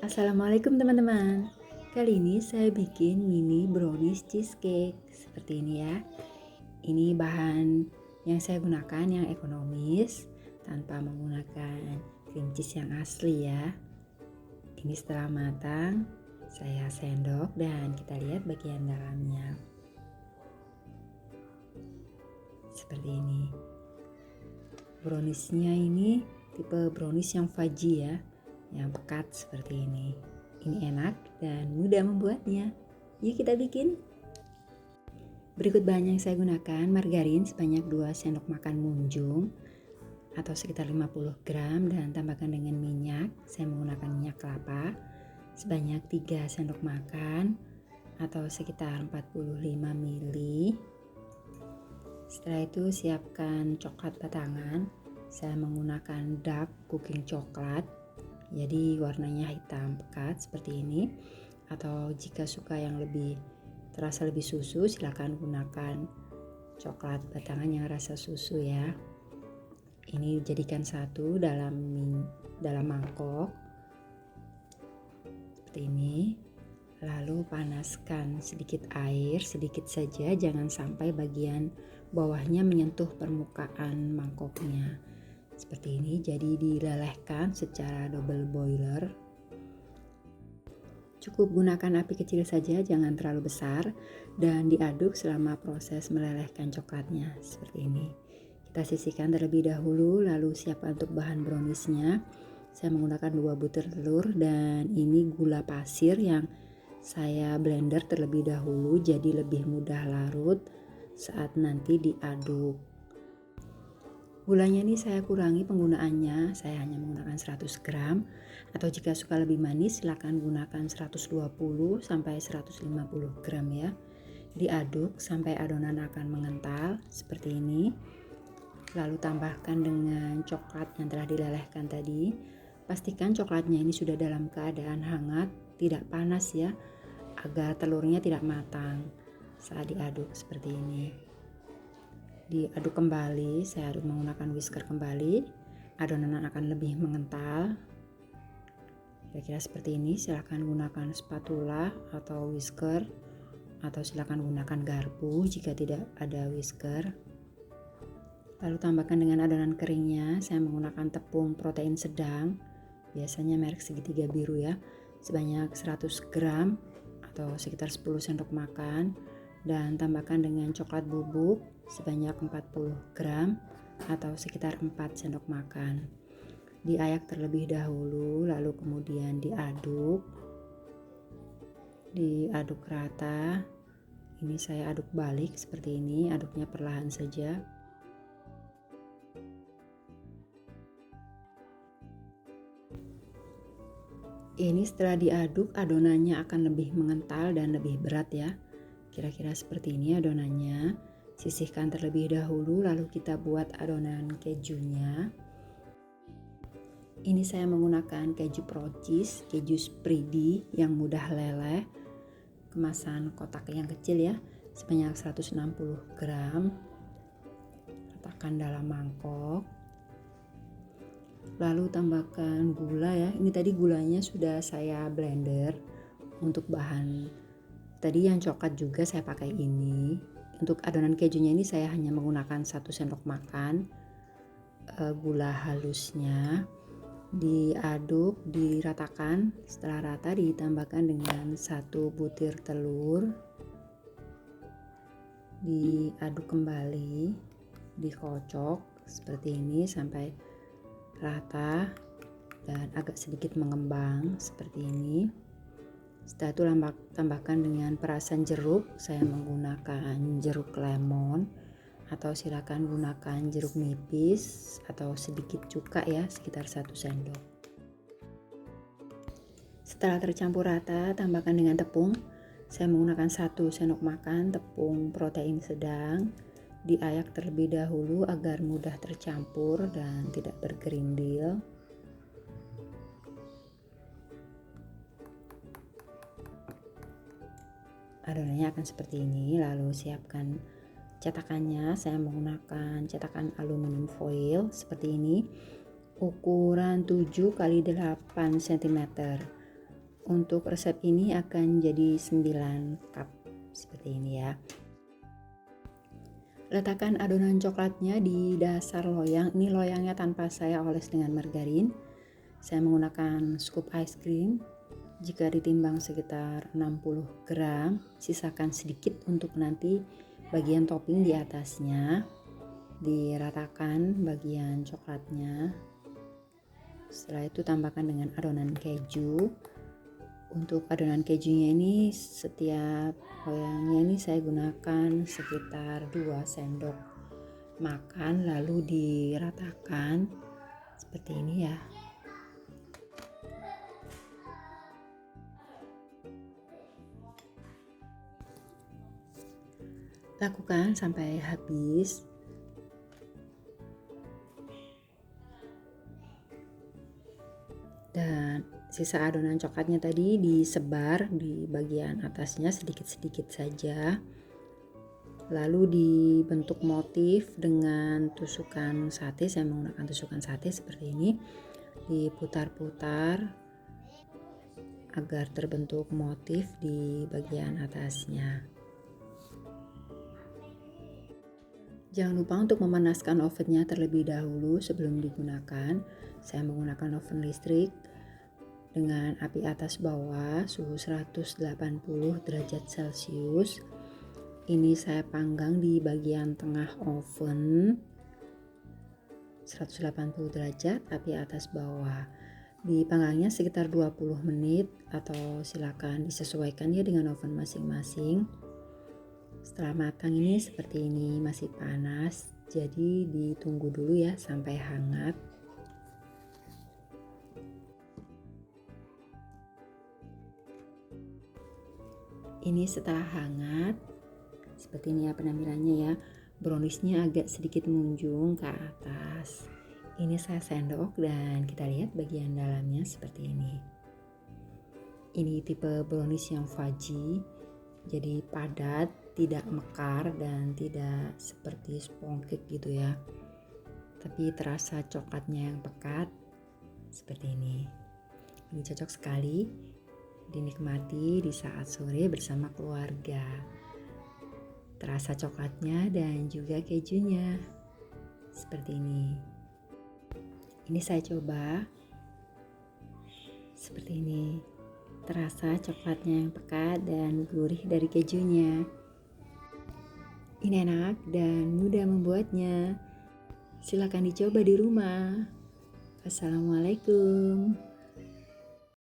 Assalamualaikum teman-teman. Kali ini saya bikin mini brownies cheesecake seperti ini ya. Ini bahan yang saya gunakan yang ekonomis tanpa menggunakan cream cheese yang asli ya. Ini setelah matang, saya sendok dan kita lihat bagian dalamnya. Seperti ini. Browniesnya ini tipe brownies yang fudgy ya, yang pekat seperti ini. Ini enak dan mudah membuatnya. Yuk kita bikin. Berikut bahan yang saya gunakan: margarin sebanyak 2 sendok makan munjung atau sekitar 50 gram dan tambahkan dengan minyak. Saya menggunakan minyak kelapa sebanyak 3 sendok makan atau sekitar 45 ml. Setelah itu siapkan coklat batangan. Saya menggunakan dark cooking coklat, jadi warnanya hitam pekat seperti ini. Atau jika suka yang terasa lebih susu, silakan gunakan coklat batangan yang rasa susu ya. Ini jadikan satu dalam mangkok seperti ini. Lalu panaskan sedikit air, sedikit saja, jangan sampai bagian bawahnya menyentuh permukaan mangkoknya. Seperti ini, jadi dilelehkan secara double boiler. Cukup gunakan api kecil saja, jangan terlalu besar, dan diaduk selama proses melelehkan coklatnya. Seperti ini. Kita sisihkan terlebih dahulu, lalu siapkan untuk bahan browniesnya. Saya menggunakan 2 butir telur dan ini gula pasir yang saya blender terlebih dahulu, jadi lebih mudah larut saat nanti diaduk. Gulanya ini saya kurangi penggunaannya, saya hanya menggunakan 100 gram, atau jika suka lebih manis silakan gunakan 120 sampai 150 gram ya. Diaduk sampai adonan akan mengental seperti ini. Lalu tambahkan dengan coklat yang telah dilelehkan tadi. Pastikan coklatnya ini sudah dalam keadaan hangat, tidak panas ya, agar telurnya tidak matang saat diaduk seperti ini. Diaduk kembali, saya aduk menggunakan whisker kembali. Adonan akan lebih mengental. Kira-kira seperti ini. Silakan gunakan spatula atau whisker, atau silakan gunakan garpu jika tidak ada whisker. Lalu tambahkan dengan adonan keringnya. Saya menggunakan tepung protein sedang, biasanya merek segitiga biru ya, sebanyak 100 gram atau sekitar 10 sendok makan, dan tambahkan dengan coklat bubuk sebanyak 40 gram atau sekitar 4 sendok makan. Diayak terlebih dahulu, lalu kemudian diaduk rata. Ini saya aduk balik seperti ini, aduknya perlahan saja. Ini setelah diaduk, adonannya akan lebih mengental dan lebih berat ya. Kira-kira seperti ini adonannya. Sisihkan terlebih dahulu, lalu kita buat adonan kejunya. Ini saya menggunakan keju pro cheese, keju spready yang mudah leleh. Kemasan kotak yang kecil ya, sebanyak 160 gram. Letakkan dalam mangkok. Lalu tambahkan gula ya. Ini tadi gulanya sudah saya blender. Untuk bahan tadi yang coklat juga saya pakai ini. Untuk adonan kejunya ini saya hanya menggunakan 1 sendok makan gula halusnya. Diaduk, diratakan. Setelah rata ditambahkan dengan 1 butir telur. Diaduk kembali, dikocok seperti ini sampai rata dan agak sedikit mengembang seperti ini. Setelah itu tambahkan dengan perasan jeruk. Saya menggunakan jeruk lemon, atau silakan gunakan jeruk nipis atau sedikit cuka ya, sekitar 1 sendok. Setelah tercampur rata, tambahkan dengan tepung. Saya menggunakan 1 sendok makan tepung protein sedang. Diayak terlebih dahulu agar mudah tercampur dan tidak bergerindil. Adonannya akan seperti ini. Lalu siapkan cetakannya. Saya menggunakan cetakan aluminium foil seperti ini, ukuran 7 x 8 cm. Untuk resep ini akan jadi 9 cup seperti ini ya. Letakkan adonan coklatnya di dasar loyang. Ini loyangnya tanpa saya oles dengan margarin. Saya menggunakan scoop ice cream. Jika ditimbang sekitar 60 gram, sisakan sedikit untuk nanti bagian topping di atasnya. Diratakan bagian coklatnya. Setelah itu tambahkan dengan adonan keju. Untuk adonan kejunya ini setiap loyangnya ini saya gunakan sekitar 2 sendok makan, lalu diratakan seperti ini ya. Lakukan sampai habis. Dan sisa adonan coklatnya tadi disebar di bagian atasnya sedikit-sedikit saja. Lalu dibentuk motif dengan tusukan sate. Saya menggunakan tusukan sate seperti ini. Diputar-putar agar terbentuk motif di bagian atasnya. Jangan lupa untuk memanaskan ovennya terlebih dahulu sebelum digunakan. Saya menggunakan oven listrik dengan api atas bawah, suhu 180 derajat Celcius. Ini saya panggang di bagian tengah oven 180 derajat, api atas bawah. Dipanggangnya sekitar 20 menit atau silakan disesuaikan ya dengan oven masing-masing. Setelah matang ini seperti ini, masih panas, jadi ditunggu dulu ya sampai hangat. Ini setelah hangat, seperti ini ya penampilannya ya. Browniesnya agak sedikit menunjung ke atas. Ini saya sendok dan kita lihat bagian dalamnya seperti ini. Ini tipe brownies yang fudgy, jadi padat, tidak mekar dan tidak seperti sponge cake gitu ya. Tapi terasa coklatnya yang pekat seperti ini. Ini cocok sekali dinikmati di saat sore bersama keluarga. Terasa coklatnya dan juga kejunya seperti ini. Ini saya coba seperti ini. Terasa coklatnya yang pekat dan gurih dari kejunya. Ini enak dan mudah membuatnya. Silakan dicoba di rumah. Assalamualaikum.